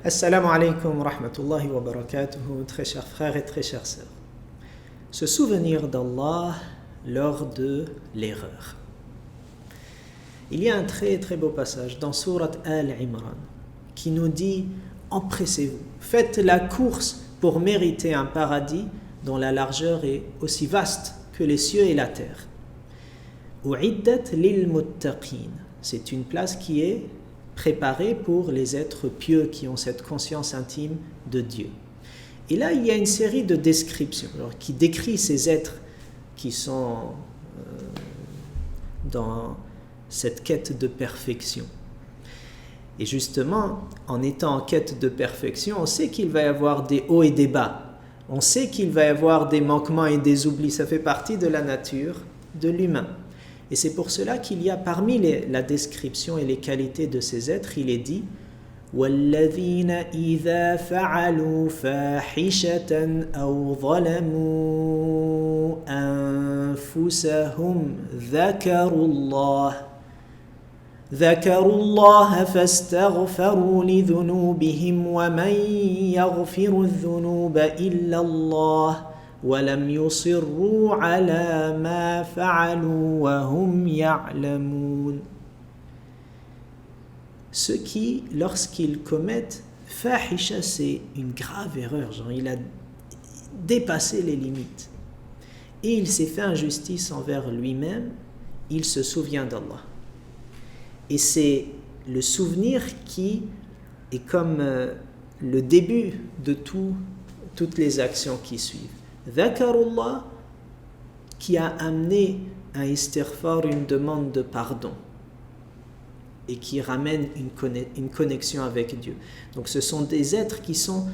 Assalamu alaikum wa rahmatullahi wa barakatuhu, très chers frères et très chères sœurs. Se souvenir d'Allah lors de l'erreur. Il y a un très très beau passage dans Sourate Al-Imran qui nous dit « Empressez-vous, faites la course pour mériter un paradis dont la largeur est aussi vaste que les cieux et la terre. » U'iddat lil muttaqin. C'est une place qui est préparée pour les êtres pieux qui ont cette conscience intime de Dieu. Et là, il y a une série de descriptions qui décrit ces êtres qui sont dans cette quête de perfection. Et justement, en étant en quête de perfection, on sait qu'il va y avoir des hauts et des bas. On sait qu'il va y avoir des manquements et des oublis. Ça fait partie de la nature de l'humain. Et c'est pour cela qu'il y a parmi la description et les qualités de ces êtres, il est dit وَالَّذِينَ إِذَا فَعَلُوا فَاحِشَةً أَوْ ظَلَمُوا أَنفُسَهُمْ ذكروا الله فاستغفروا لذنوبهم ومن يغفر الذنوب إلا الله وَلَمْ يُصِرُّوا عَلَى مَا فَعَلُوا وَهُمْ يَعْلَمُونَ. Ceux qui, lorsqu'ils commettent fahisha, c'est une grave erreur, genre il a dépassé les limites et il s'est fait injustice envers lui-même, il se souvient d'Allah. Et c'est le souvenir qui est comme le début de toutes les actions qui suivent. Dhakarullah, qui a amené un istighfar, une demande de pardon, et qui ramène une connexion avec Dieu. Donc ce sont des êtres qui sont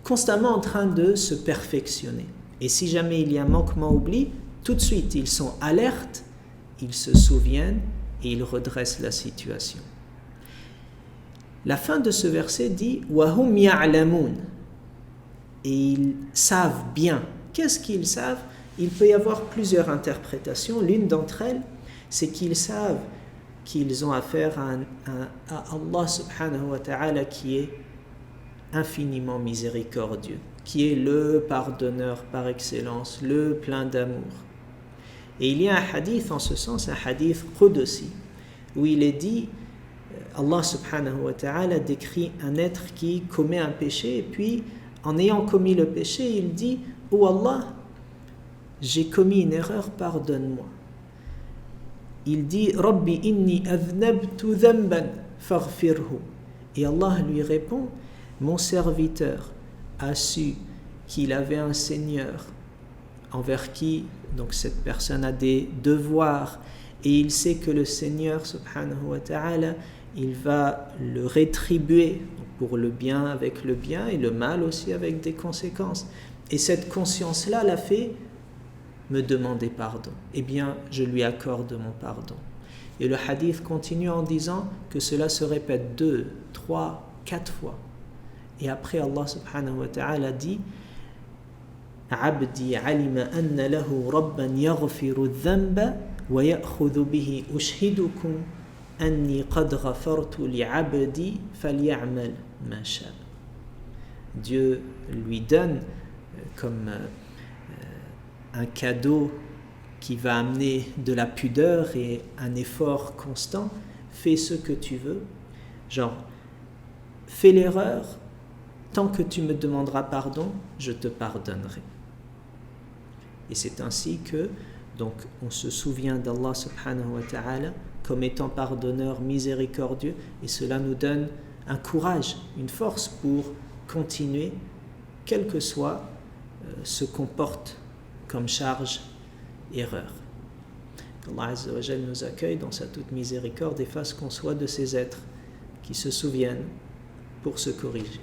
constamment en train de se perfectionner. Et si jamais il y a manquement, oubli, tout de suite ils sont alertes, ils se souviennent et ils redressent la situation. La fin de ce verset dit « Wahum ya'lamun » et ils savent bien. Qu'est-ce qu'ils savent? Il peut y avoir plusieurs interprétations. L'une d'entre elles, c'est qu'ils savent qu'ils ont affaire à Allah subhanahu wa ta'ala qui est infiniment miséricordieux, qui est le pardonneur par excellence, le plein d'amour. Et il y a un hadith en ce sens, un hadith qudsi, où il est dit, Allah subhanahu wa ta'ala décrit un être qui commet un péché et puis en ayant commis le péché, il dit « Oh Allah, j'ai commis une erreur, pardonne-moi. » Il dit « Rabbi inni adhnabtu dhanban faghfirhu » et Allah lui répond « Mon serviteur a su qu'il avait un Seigneur envers qui donc cette personne a des devoirs et il sait que le Seigneur subhanahu wa ta'ala il va le rétribuer pour le bien avec le bien et le mal aussi avec des conséquences. Et cette conscience-là l'a fait me demander pardon. Eh bien, je lui accorde mon pardon. Et le hadith continue en disant que cela se répète 2, 3, 4 fois. Et après, Allah subhanahu wa ta'ala dit « Abdi alima anna lahu rabban yaghfiru dhanba wa ya'khudhu bihi ushhidukum anni qad ghafartu li'abdi faly'amal ma sha » Dieu lui donne comme un cadeau qui va amener de la pudeur et un effort constant. Fais ce que tu veux, genre fais l'erreur, tant que tu me demanderas pardon, je te pardonnerai. Et c'est ainsi que donc on se souvient d'Allah subhanahu wa ta'ala comme étant pardonneur miséricordieux, et cela nous donne un courage, une force pour continuer, quel que soit ce qu'on porte comme charge, erreur. Allah Azza wa Jal nous accueille dans sa toute miséricorde et fasse qu'on soit de ces êtres qui se souviennent pour se corriger.